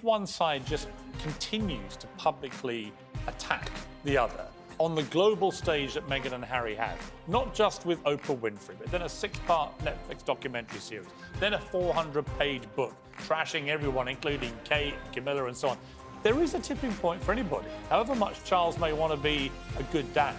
if one side just continues to publicly attack the other on the global stage that Meghan and Harry have, not just with Oprah Winfrey, but then a 6-part Netflix documentary series, then a 400-page book trashing everyone, including Kate, Camilla, and so on. There is a tipping point for anybody, however much Charles may want to be a good dad.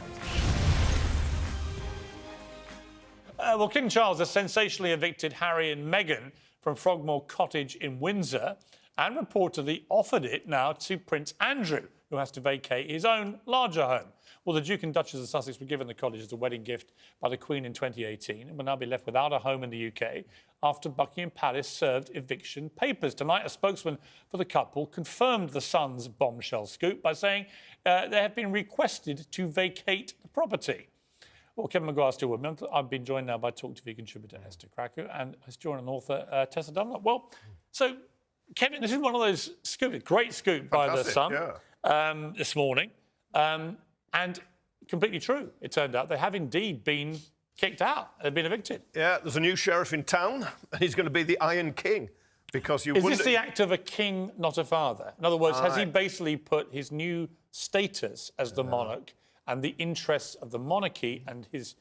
Well, King Charles has sensationally evicted Harry and Meghan from Frogmore Cottage in Windsor and reportedly offered it now to Prince Andrew, who has to vacate his own larger home. Well, the Duke and Duchess of Sussex were given the cottage as a wedding gift by the Queen in 2018 and will now be left without a home in the UK after Buckingham Palace served eviction papers. Tonight, a spokesman for the couple confirmed the Sun's bombshell scoop by saying they have been requested to vacate the property. Well, Kevin Maguire's still with me. I've been joined now by talkTV contributor Esther Krakow and historian and author Tessa Dunlop. Well, so, Kevin, this is one of those scoops, great scoop by the Sun this morning. And completely true, it turned out. They have indeed been kicked out. They've been evicted. Yeah, there's a new sheriff in town, and he's going to be the Iron King. Because you Is this the act of a king, not a father? In other words, has he basically put his new status as the monarch and the interests of the monarchy and his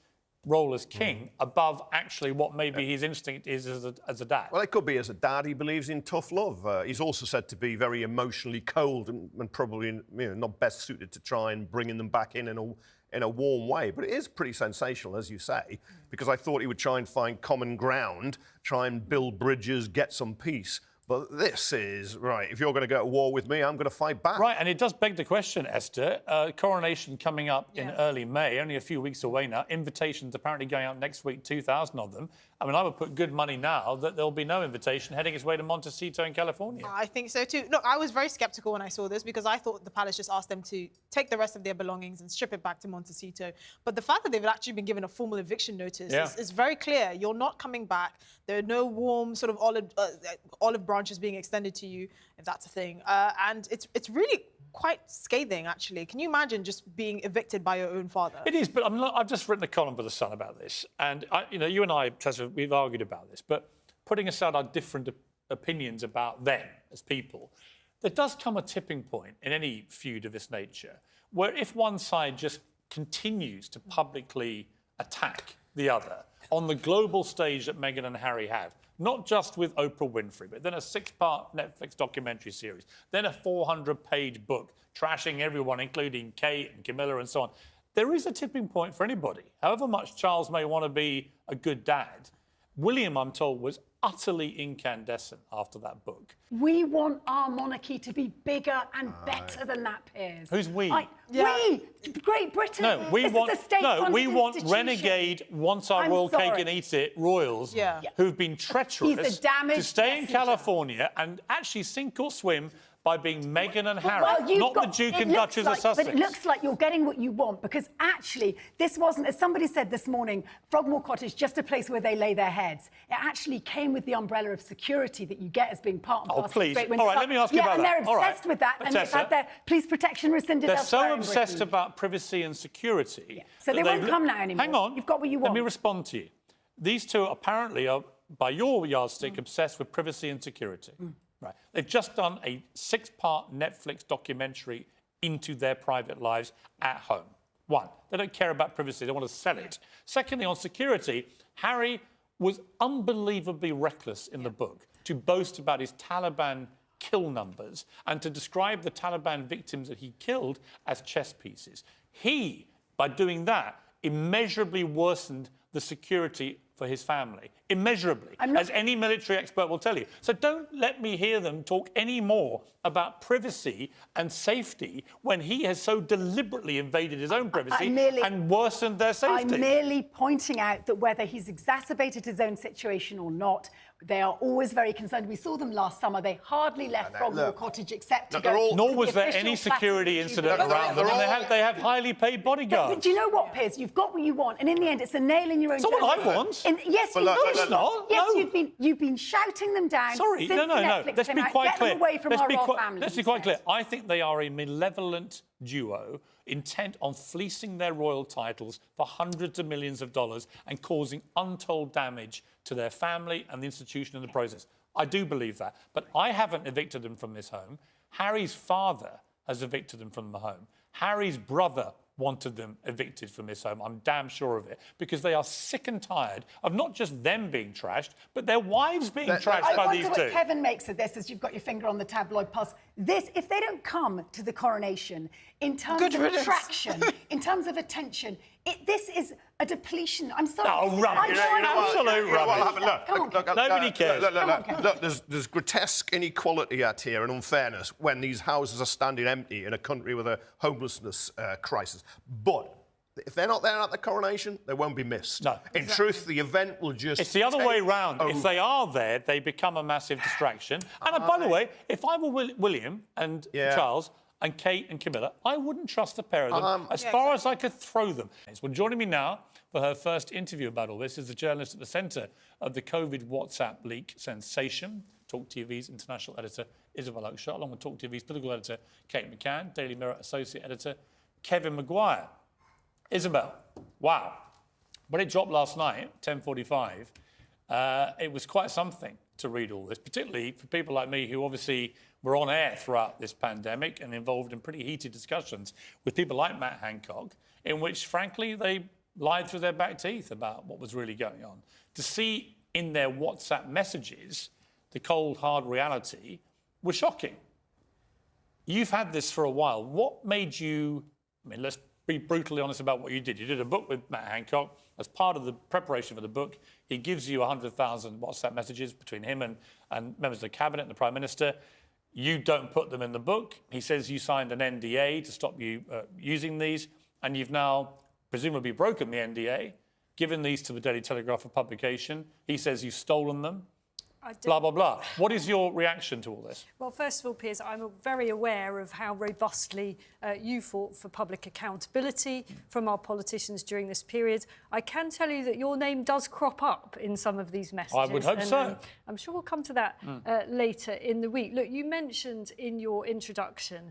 role as king above actually what maybe his instinct is as a dad? Well, it could be as a dad. He believes in tough love. He's also said to be very emotionally cold and probably not best suited to try and bringing them back in a warm way. But it is pretty sensational, as you say, because I thought he would try and find common ground, try and build bridges, get some peace. But this is, right, if you're going to go to war with me, I'm going to fight back. Right, and it does beg the question, Esther. Coronation coming up in early May, only a few weeks away now. Invitations apparently going out next week, 2,000 of them. I mean, I would put good money now that there'll be no invitation heading its way to Montecito in California. I think so too. Look, I was very sceptical when I saw this because I thought the palace just asked them to take the rest of their belongings and strip it back to Montecito. But the fact that they've actually been given a formal eviction notice is very clear. You're not coming back. There are no warm sort of olive branches being extended to you, if that's a thing. And it's really quite scathing, actually. Can you imagine just being evicted by your own father? It is, but I've just written a column for The Sun about this. And, you and I, Tessa, we've argued about this. But putting aside our different opinions about them as people, there does come a tipping point in any feud of this nature where if one side just continues to publicly attack the other on the global stage that Meghan and Harry have, not just with Oprah Winfrey, but then a 6-part Netflix documentary series, then a 400-page book trashing everyone, including Kate and Camilla and so on. There is a tipping point for anybody. However much Charles may want to be a good dad, William, I'm told, was utterly incandescent after that book. We want our monarchy to be bigger and better than that, Piers. Who's we? We, Great Britain. No, we want renegade, wants our royal cake and eat it royals who've been treacherous to stay in California and actually sink or swim by being Meghan and Harry, not the Duke and Duchess of Sussex. But it looks like you're getting what you want, because actually this wasn't, as somebody said this morning, Frogmore Cottage, just a place where they lay their heads. It actually came with the umbrella of security that you get as being part and parcel of please. Great All right, let me ask you about that. And they're obsessed with that, and they've had their police protection rescinded elsewhere. They're so obsessed about privacy and security. So they won't come now anymore. Hang on. You've got what you want. Let me respond to you. These two apparently are, by your yardstick, obsessed with privacy and security. Right. They've just done a 6-part Netflix documentary into their private lives at home. One, they don't care about privacy. They want to sell it. Secondly, on security, Harry was unbelievably reckless in the book to boast about his Taliban kill numbers and to describe the Taliban victims that he killed as chess pieces. He, by doing that, immeasurably worsened the security for his family. Immeasurably, as any military expert will tell you. So don't let me hear them talk any more about privacy and safety when he has so deliberately invaded his own privacy and worsened their safety. I'm merely pointing out that whether he's exacerbated his own situation or not, they are always very concerned. We saw them last summer. They hardly left Frogmore Cottage except to go... Nor was there any security incident around them. They have highly paid bodyguards. But do you know what, Piers? You've got what you want. And in the end, it's a nail in your own... It's not what I want. Yes, no, it's not. Yes, you've been shouting them down. Sorry, since no. Let's be quite clear. Get them away from our royal families. Let's be quite clear. I think they are a malevolent duo intent on fleecing their royal titles for hundreds of millions of dollars and causing untold damage to their family and the institution in the process. I do believe that. But I haven't evicted them from this home. Harry's father has evicted them from the home. Harry's brother wanted them evicted from this home. I'm damn sure of it, because they are sick and tired of not just them being trashed, but their wives being trashed by these two. I wonder what Kevin makes of this, as you've got your finger on the tabloid pulse. This, if they don't come to the coronation, in terms of attraction, in terms of attention, this is a depletion. I'm sorry. Oh, rubbish. Absolute rubbish. Nobody cares. Look, there's grotesque inequality out here and unfairness when these houses are standing empty in a country with a homelessness crisis. But if they're not there at the coronation, they won't be missed. No. In truth, the event will just... It's the other way round. If they are there, they become a massive distraction. And by the way, if I were William and Charles and Kate and Camilla, I wouldn't trust the pair of them as far as I could throw them. Well, joining me now for her first interview about all this is the journalist at the centre of the COVID WhatsApp leak sensation, talkTV's international editor, Isabel Oakeshott, along with talkTV's political editor, Kate McCann, Daily Mirror associate editor, Kevin Maguire. Isabel, wow. When it dropped last night, 10:45, it was quite something to read all this, particularly for people like me who obviously were on air throughout this pandemic and involved in pretty heated discussions with people like Matt Hancock, in which, frankly, they lied through their back teeth about what was really going on. To see in their WhatsApp messages the cold, hard reality was shocking. You've had this for a while. What made you... I mean, let's be brutally honest about what you did. You did a book with Matt Hancock. As part of the preparation for the book, he gives you 100,000 WhatsApp messages between him and members of the cabinet and the Prime Minister. You don't put them in the book. He says you signed an NDA to stop you using these, and you've now presumably broken the NDA, given these to the Daily Telegraph for publication. He says you've stolen them. Blah, blah, blah. What is your reaction to all this? Well, first of all, Piers, I'm very aware of how robustly you fought for public accountability from our politicians during this period. I can tell you that your name does crop up in some of these messages. I would hope so. I'm sure we'll come to that later in the week. Look, you mentioned in your introduction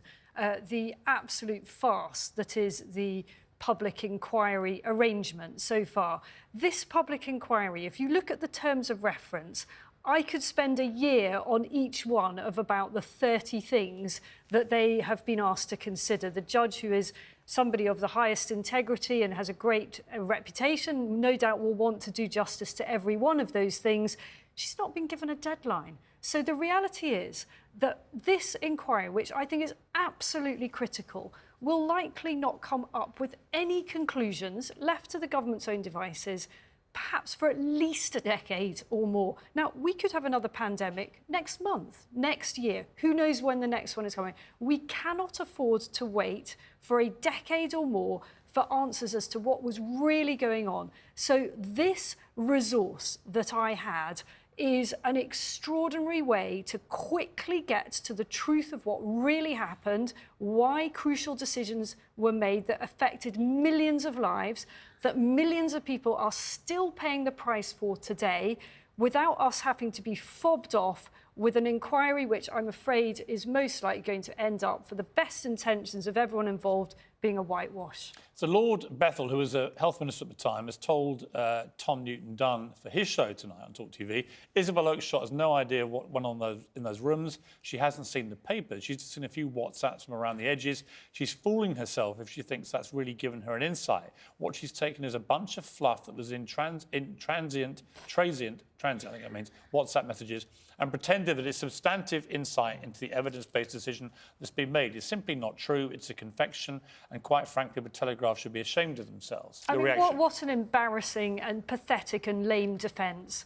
the absolute farce that is the public inquiry arrangement so far. This public inquiry, if you look at the terms of reference, I could spend a year on each one of about the 30 things that they have been asked to consider. The judge, who is somebody of the highest integrity and has a great reputation, no doubt will want to do justice to every one of those things. She's not been given a deadline. So the reality is that this inquiry, which I think is absolutely critical, will likely not come up with any conclusions left to the government's own devices, perhaps for at least a decade or more. Now, we could have another pandemic next month, next year. Who knows when the next one is coming? We cannot afford to wait for a decade or more for answers as to what was really going on. So this resource that I had is an extraordinary way to quickly get to the truth of what really happened, why crucial decisions were made that affected millions of lives, that millions of people are still paying the price for today, without us having to be fobbed off with an inquiry which I'm afraid is most likely going to end up, for the best intentions of everyone involved, being a whitewash. So Lord Bethell, who was a health minister at the time, has told Tom Newton-Dunn for his show tonight on talkTV, Isabel Oakeshott has no idea what went on in those rooms. She hasn't seen the papers. She's just seen a few WhatsApps from around the edges. She's fooling herself if she thinks that's really given her an insight. What she's taken is a bunch of fluff that was in transient, I think that means, WhatsApp messages, and pretended that it's substantive insight into the evidence-based decision that's been made. It's simply not true. It's a confection, and quite frankly, the Telegraph should be ashamed of themselves. I mean, what an embarrassing and pathetic and lame defence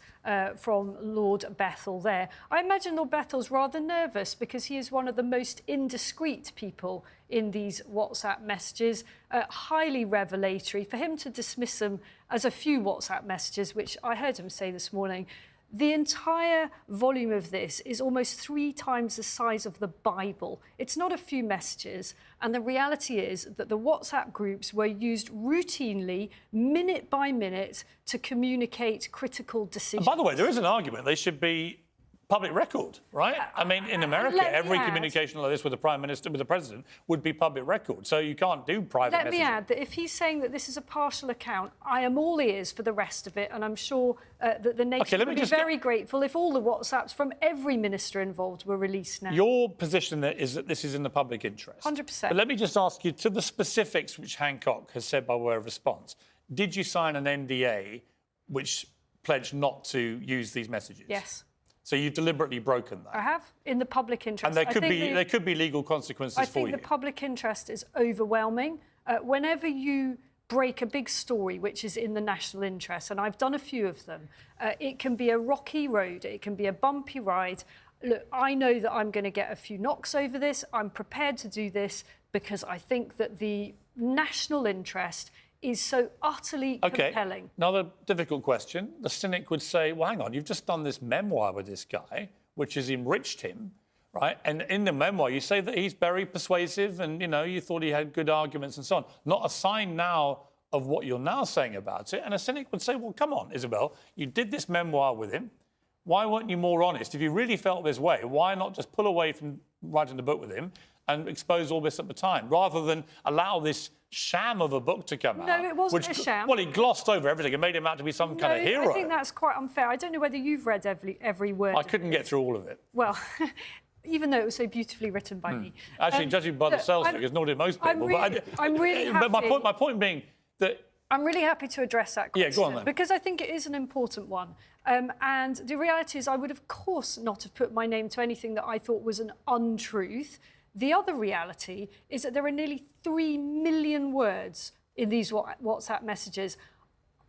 from Lord Bethell there. I imagine Lord Bethell's rather nervous because he is one of the most indiscreet people in these WhatsApp messages, highly revelatory. For him to dismiss them as a few WhatsApp messages, which I heard him say this morning, the entire volume of this is almost 3 times the size of the Bible. It's not a few messages. And the reality is that the WhatsApp groups were used routinely, minute by minute, to communicate critical decisions. And by the way, there is an argument they should be public record, right? I mean, in America, let me every add- communication like this with the Prime Minister, with the President, would be public record. So you can't do private Let me messaging. add that if he's saying that this is a partial account, I am all ears for the rest of it, and I'm sure that the nation let me would be just very grateful if all the WhatsApps from every minister involved were released now. Your position there is that this is in the public interest. 100%. But let me just ask you, to the specifics which Hancock has said by way of response, did you sign an NDA which pledged not to use these messages? Yes. So you've deliberately broken that. I have, in the public interest. And there could be legal consequences I for think you. the public interest is overwhelming. Whenever you break a big story which is in the national interest, and I've done a few of them, it can be a rocky road, it can be a bumpy ride. Look, I know that I'm going to get a few knocks over this. I'm prepared to do this because I think that the national interest is so utterly compelling. Another difficult question. The cynic would say, well, hang on, you've just done this memoir with this guy, which has enriched him, right? And in the memoir, you say that he's very persuasive and, you know, you thought he had good arguments and so on. Not a sign now of what you're now saying about it. And a cynic would say, well, come on, Isabel, you did this memoir with him. Why weren't you more honest? If you really felt this way, why not just pull away from writing the book with him and expose all this at the time, rather than allow this sham of a book to come out? No, it wasn't a sham. Well, he glossed over everything and made him out to be some kind of hero. I think that's quite unfair. I don't know whether you've read every word. I couldn't get through all of it. Well, even though it was so beautifully written by me. Actually, judging by the sales figures, nor did most people. I'm really happy. But my point being that... I'm really happy to address that question. Yeah, go on then. Because I think it is an important one. And the reality is I would, of course, not have put my name to anything that I thought was an untruth. The other reality is that there are nearly 3 million words in these WhatsApp messages.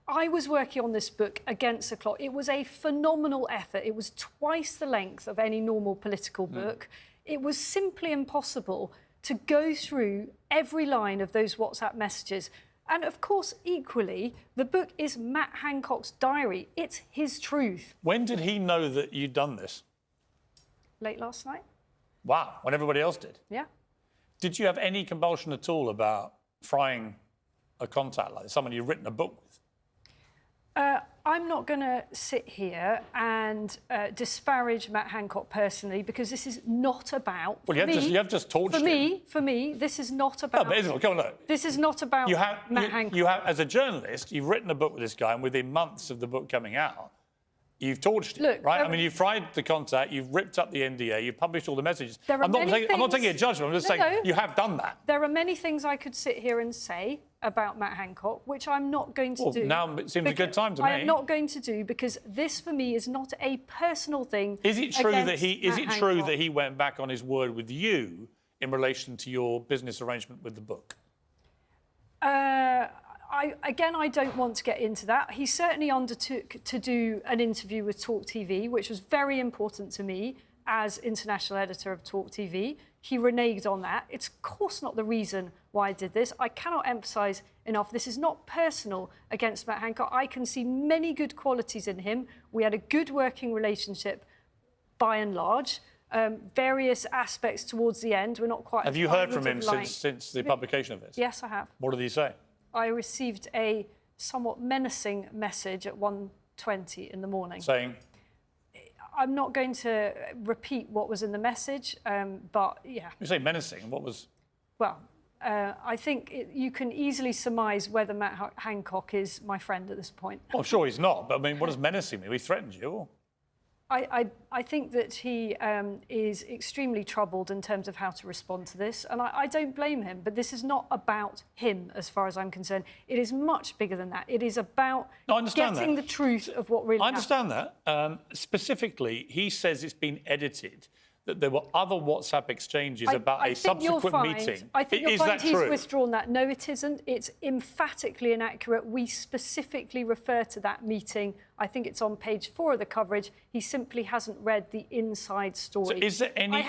I was working on this book against the clock. It was a phenomenal effort. It was twice the length of any normal political book. It was simply impossible to go through every line of those WhatsApp messages. And of course, equally, the book is Matt Hancock's diary. It's his truth. When did he know that you'd done this? Late last night. Wow, when everybody else did. Yeah. Did you have any compulsion at all about frying a contact like this, someone you've written a book with? I'm not going to sit here and disparage Matt Hancock personally, because this is not about. Well, you have just tortured him. For me, this is not about. No, but Isabel, come on, look. This is not about Matt Hancock. You have, as a journalist, you've written a book with this guy, and within months of the book coming out, you've tortured him, right? I mean, you've fried the contact, you've ripped up the NDA, you've published all the messages. I'm not taking a judgment. I'm just saying you have done that. There are many things I could sit here and say about Matt Hancock, which I'm not going to do. Now it seems a good time to me. I am not going to do, because this, for me, is not a personal thing. Is it true that he he went back on his word with you in relation to your business arrangement with the book? I don't want to get into that. He certainly undertook to do an interview with talkTV, which was very important to me as international editor of talkTV. He reneged on that. It's, of course, not the reason why I did this. I cannot emphasise enough, this is not personal against Matt Hancock. I can see many good qualities in him. We had a good working relationship, by and large. Various aspects towards the end were not quite... Have you heard from him since the publication of this? Yes, I have. What did he say? I received a somewhat menacing message at 1:20 in the morning. Saying? I'm not going to repeat what was in the message, but yeah. You say menacing. What was... Well, I think you can easily surmise whether Matt Hancock is my friend at this point. Well, I'm sure he's not, but I mean, what does menacing mean? He threatened you? Or... I think that he is extremely troubled in terms of how to respond to this, and I don't blame him, but this is not about him as far as I'm concerned. It is much bigger than that. It is about getting the truth of what really happened. I understand that. Specifically, he says it's been edited, that there were other WhatsApp exchanges about a subsequent meeting. I think you'll find he's true? withdrawn that. No, it isn't. It's emphatically inaccurate. We specifically refer to that meeting. I think it's on page 4 of the coverage. He simply hasn't read the inside story. So is there any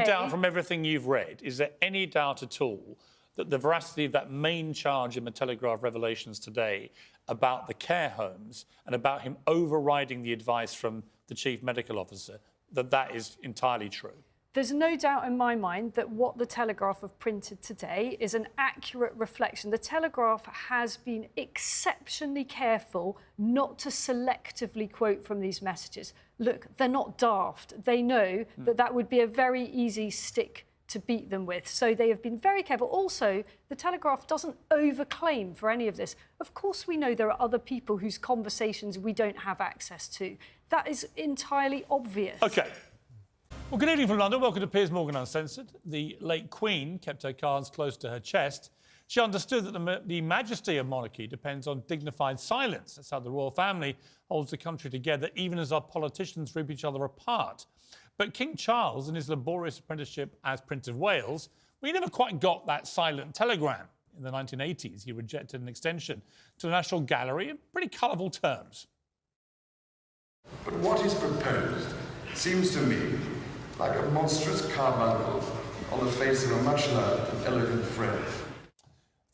doubt from everything you've read, is there any doubt at all that the veracity of that main charge in the Telegraph revelations today about the care homes and about him overriding the advice from the chief medical officer, that is entirely true? There's no doubt in my mind that what the Telegraph have printed today is an accurate reflection. The Telegraph has been exceptionally careful not to selectively quote from these messages. Look, they're not daft. They know that that would be a very easy stick to beat them with. So they have been very careful. Also, the Telegraph doesn't overclaim for any of this. Of course, we know there are other people whose conversations we don't have access to. That is entirely obvious. OK. Well, good evening from London. Welcome to Piers Morgan Uncensored. The late Queen kept her cards close to her chest. She understood that the majesty of monarchy depends on dignified silence. That's how the royal family holds the country together, even as our politicians rip each other apart. But King Charles, in his laborious apprenticeship as Prince of Wales, we never quite got that silent telegram. In the 1980s, he rejected an extension to the National Gallery in pretty colourful terms. But what is proposed seems to me like a monstrous carbuncle on the face of a much-loved and elegant friend.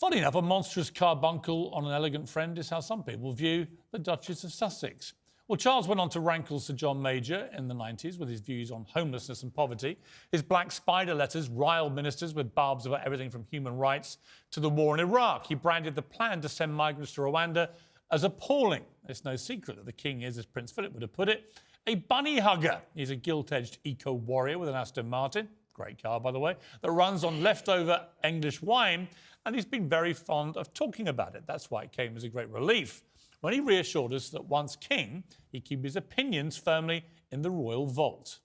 Funny enough, a monstrous carbuncle on an elegant friend is how some people view the Duchess of Sussex. Well, Charles went on to rankle Sir John Major in the 90s with his views on homelessness and poverty. His black spider letters riled ministers with barbs about everything from human rights to the war in Iraq. He branded the plan to send migrants to Rwanda as appalling. It's no secret that the king is, as Prince Philip would have put it, a bunny hugger. He's a gilt-edged eco-warrior with an Aston Martin, great car, by the way, that runs on leftover English wine, and he's been very fond of talking about it. That's why it came as a great relief when he reassured us that once king, he'd keep his opinions firmly in the royal vault.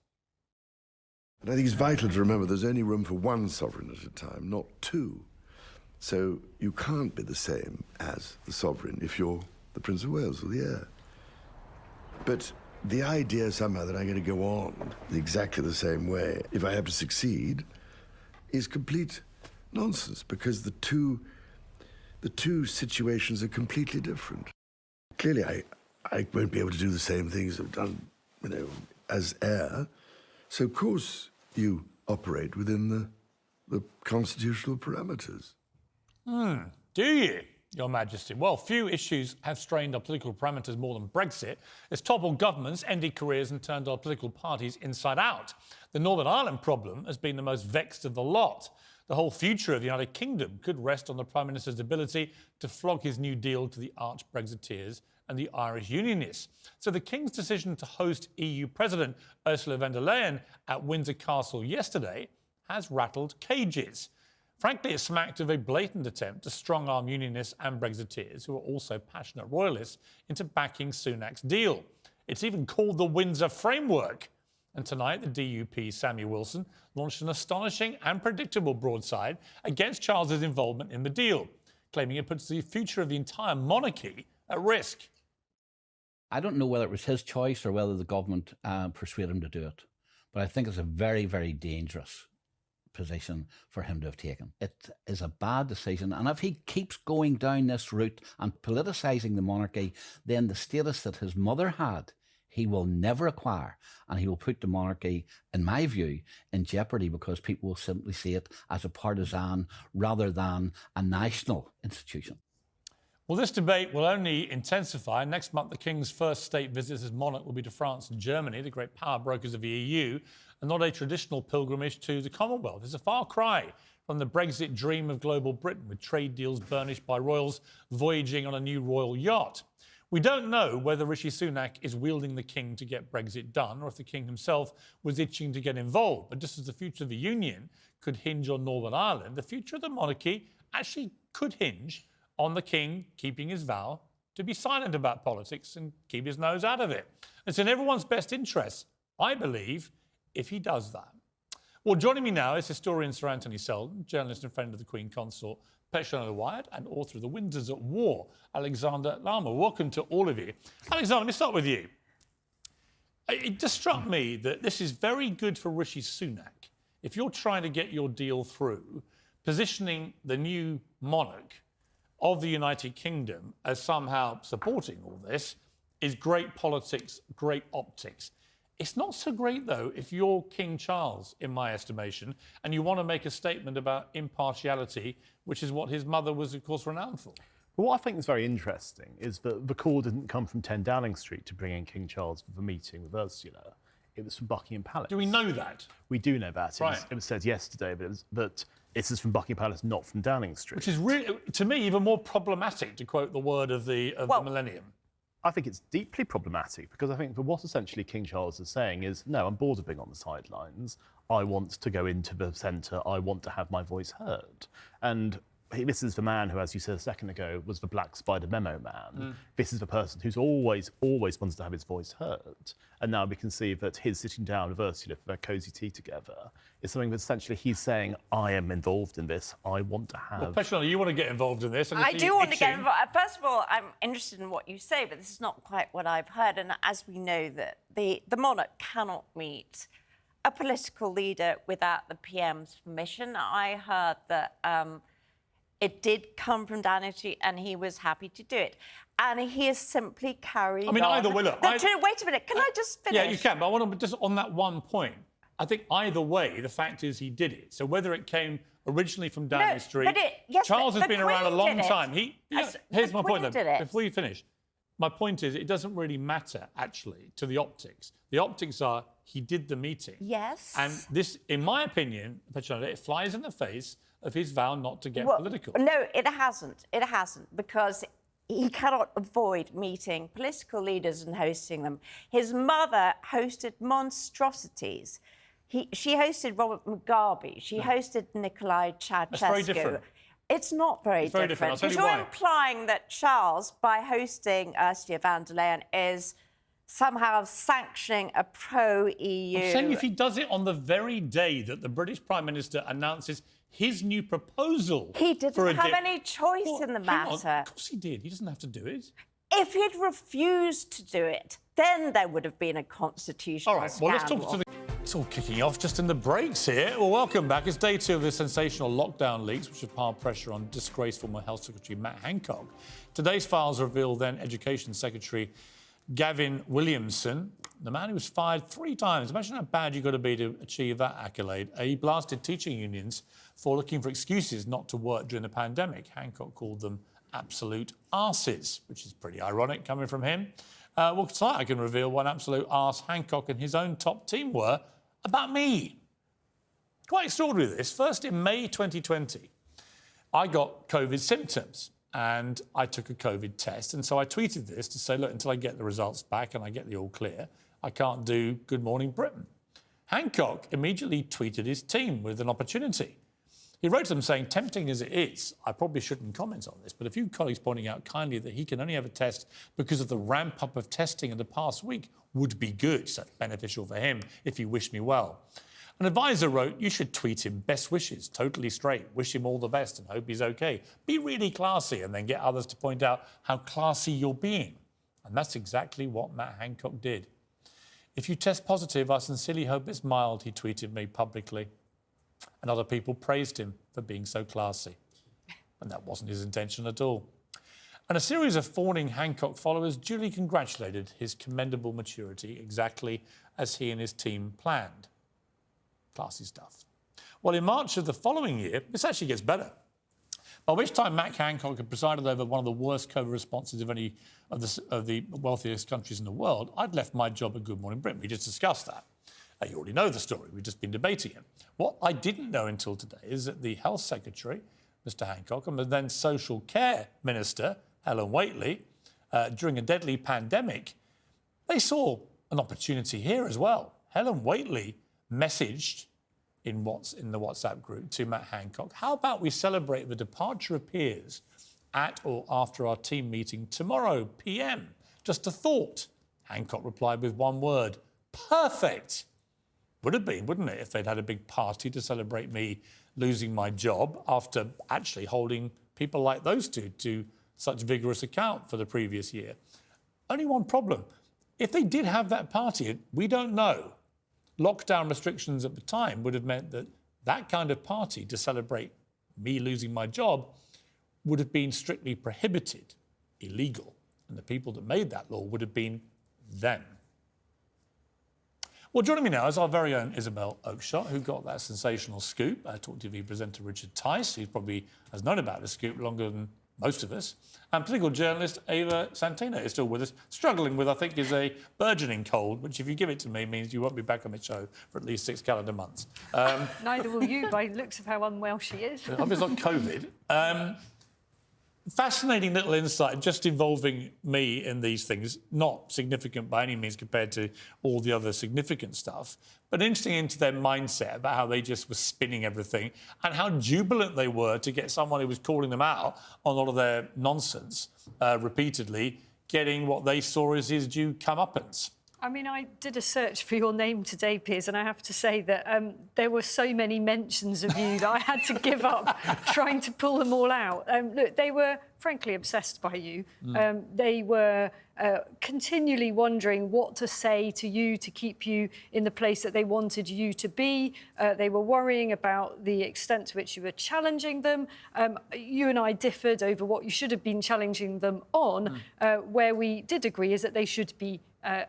And I think it's vital to remember there's only room for one sovereign at a time, not two. So you can't be the same as the sovereign if you're the Prince of Wales or the heir. But the idea somehow that I'm going to go on exactly the same way if I have to succeed is complete nonsense, because the two situations are completely different. Clearly, I won't be able to do the same things I've done, as heir. So, of course, you operate within the constitutional parameters. Do you, Your Majesty? Well, few issues have strained our political parameters more than Brexit. It's toppled governments, ended careers and turned our political parties inside out. The Northern Ireland problem has been the most vexed of the lot. The whole future of the United Kingdom could rest on the Prime Minister's ability to flog his New Deal to the arch-Brexiteers and the Irish Unionists. So the King's decision to host EU President Ursula von der Leyen at Windsor Castle yesterday has rattled cages. Frankly, it smacked of a blatant attempt to strong-arm Unionists and Brexiteers, who are also passionate royalists, into backing Sunak's deal. It's even called the Windsor Framework. And tonight, the DUP's Sammy Wilson launched an astonishing and predictable broadside against Charles's involvement in the deal, claiming it puts the future of the entire monarchy at risk. I don't know whether it was his choice or whether the government persuaded him to do it, but I think it's a very, very dangerous position for him to have taken. It is a bad decision, and if he keeps going down this route and politicising the monarchy, then the status that his mother had, he will never acquire, and he will put the monarchy, in my view, in jeopardy, because people will simply see it as a partisan rather than a national institution. Well, this debate will only intensify. Next month, the King's first state visit as monarch will be to France and Germany, the great power brokers of the EU, and not a traditional pilgrimage to the Commonwealth. It's a far cry from the Brexit dream of global Britain, with trade deals burnished by royals voyaging on a new royal yacht. We don't know whether Rishi Sunak is wielding the king to get Brexit done, or if the king himself was itching to get involved. But just as the future of the Union could hinge on Northern Ireland, the future of the monarchy actually could hinge on the king keeping his vow to be silent about politics and keep his nose out of it. It's in everyone's best interest, I believe, if he does that. Well, joining me now is historian Sir Anthony Selden, journalist and friend of the Queen Consort, Petra Wired, and author of The Windsors at War, Alexander Lama. Welcome to all of you. Alexander, let me start with you. It just struck me that this is very good for Rishi Sunak. If you're trying to get your deal through, positioning the new monarch of the United Kingdom as somehow supporting all this is great politics, great optics. It's not so great, though, if you're King Charles, in my estimation, and you want to make a statement about impartiality, which is what his mother was, of course, renowned for. Well, what I think is very interesting is that the call didn't come from 10 Downing Street to bring in King Charles for the meeting with Ursula. it was from Buckingham Palace. Do we know that? We do know that. Right. It was said yesterday, but this is from Buckingham Palace, not from Downing Street. Which is really, to me, even more problematic, to quote the word of the millennium. I think it's deeply problematic because I think that what essentially King Charles is saying is, no, I'm bored of being on the sidelines. I want to go into the centre. I want to have my voice heard. And this is the man who, as you said a second ago, was the Black Spider memo man. This is the person who's always wants to have his voice heard. And now we can see that his sitting down with Ursula for their cosy tea together is something that essentially he's saying, I am involved in this. I want to have... Well, Petrona, you want to get involved in this? I do want to get involved. First of all, I'm interested in what you say, but this is not quite what I've heard. And as we know, that the monarch cannot meet a political leader without the PM's permission. I heard that it did come from Downing Street and he was happy to do it. And he has simply carried on. either way, look... Wait a minute, can I just finish? Yeah, you can, but I want to just on that one point. I think either way, the fact is he did it. So whether it came originally from Downing Street... Charles has been around a long time. Here's my point, though, before you finish. My point is, it doesn't really matter, actually, to the optics. The optics are, he did the meeting. Yes. And this, in my opinion, Petrona, it flies in the face of his vow not to get political. No, it hasn't. It hasn't, because he cannot avoid meeting political leaders and hosting them. His mother hosted monstrosities. She hosted Robert Mugabe. She hosted Nicolae Ceausescu. That's very different. It's not very different. I'll tell you You're why. implying that Charles, by hosting Ursula von der Leyen, is somehow sanctioning a pro-EU... I'm saying if he does it on the very day that the British Prime Minister announces his new proposal... He didn't have any choice in the matter. Of course he did. He doesn't have to do it. If he'd refused to do it, then there would have been a constitutional All right, well, let's scandal. talk to the... It's all kicking off just in the breaks here. Well, welcome back. It's day 2 of the sensational lockdown leaks, which have piled pressure on disgraced former Health Secretary Matt Hancock. Today's files reveal then Education Secretary Gavin Williamson, the man who was fired 3 times. Imagine how bad you've got to be to achieve that accolade. He blasted teaching unions for looking for excuses not to work during the pandemic. Hancock called them absolute arses, which is pretty ironic coming from him. Well, tonight I can reveal what an absolute arse Hancock and his own top team were about me. Quite extraordinary, this. First, in May 2020, I got COVID symptoms and I took a COVID test. And so I tweeted this to say, look, until I get the results back and I get the all clear, I can't do Good Morning Britain. Hancock immediately tweeted his team with an opportunity. He wrote to them saying, tempting as it is, I probably shouldn't comment on this, but a few colleagues pointing out kindly that he can only have a test because of the ramp-up of testing in the past week would be good. So beneficial for him if he wished me well. An advisor wrote, you should tweet him best wishes, totally straight, wish him all the best and hope he's OK. Be really classy and then get others to point out how classy you're being. And that's exactly what Matt Hancock did. If you test positive, I sincerely hope it's mild, he tweeted me publicly. And other people praised him for being so classy. And that wasn't his intention at all. And a series of fawning Hancock followers duly congratulated his commendable maturity, exactly as he and his team planned. Classy stuff. Well, in March of the following year, this actually gets better. By which time Matt Hancock had presided over one of the worst COVID responses of any of the wealthiest countries in the world, I'd left my job at Good Morning Britain. We just discussed that. You already know the story. We've just been debating it. What I didn't know until today is that the Health Secretary, Mr Hancock, and the then Social Care Minister, Helen Whately, during a deadly pandemic, they saw an opportunity here as well. Helen Whately messaged in the WhatsApp group to Matt Hancock, how about we celebrate the departure of Piers at or after our team meeting tomorrow, PM? Just a thought. Hancock replied with one word, perfect. Would have been, wouldn't it, if they'd had a big party to celebrate me losing my job after actually holding people like those two to such vigorous account for the previous year. Only one problem. If they did have that party, we don't know. Lockdown restrictions at the time would have meant that that kind of party to celebrate me losing my job would have been strictly prohibited, illegal. And the people that made that law would have been them. Well, joining me now is our very own Isabel Oakeshott, who got that sensational scoop. talkTV presenter Richard Tice, who probably has known about the scoop longer than most of us. And political journalist Ava Santina is still with us, struggling with, I think, is a burgeoning cold, which, if you give it to me, means you won't be back on the show for at least 6 calendar months. Neither will you, by the looks of how unwell she is. Obviously not COVID. Fascinating little insight, just involving me in these things, not significant by any means compared to all the other significant stuff, but interesting into their mindset about how they just were spinning everything and how jubilant they were to get someone who was calling them out on all of their nonsense repeatedly, getting what they saw as his due comeuppance. I mean, I did a search for your name today, Piers, and I have to say that there were so many mentions of you that I had to give up trying to pull them all out. Look, they were, frankly, obsessed by you. They were continually wondering what to say to you to keep you in the place that they wanted you to be. They were worrying about the extent to which you were challenging them. You and I differed over what you should have been challenging them on. Where we did agree is that they should be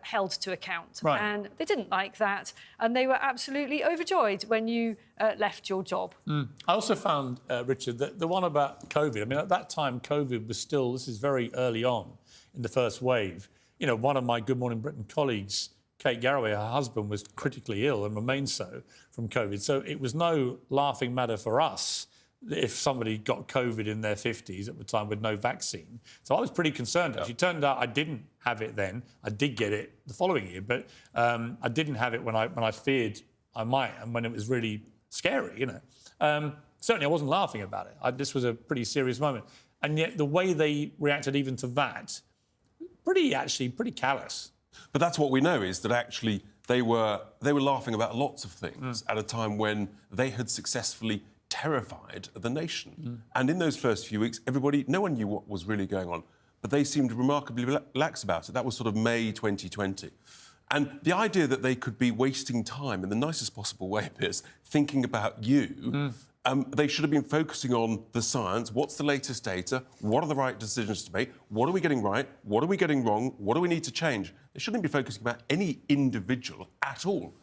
held to account. Right. And they didn't like that. And they were absolutely overjoyed when you left your job. I also found, Richard, that the one about COVID, I mean, at that time, COVID was still, this is very early on in the first wave. You know, one of my Good Morning Britain colleagues, Kate Garraway, her husband, was critically ill and remains so from COVID. So it was no laughing matter for us if somebody got COVID in their 50s at the time with no vaccine. So I was pretty concerned. Actually, it turned out I didn't have it then. I did get it the following year, but I didn't have it when I feared I might, and when it was really scary, you know. Certainly I wasn't laughing about it. This was a pretty serious moment. And yet the way they reacted even to that, pretty callous. But that's what we know, is that actually they were laughing about lots of things at a time when they had successfully terrified the nation. And in those first few weeks, no one knew what was really going on, but they seemed remarkably relaxed about it. That was sort of May 2020. And the idea that they could be wasting time in the nicest possible way, Piers, thinking about you, they should have been focusing on the science. What's the latest data? What are the right decisions to make? What are we getting right? What are we getting wrong? What do we need to change? They shouldn't be focusing about any individual at all.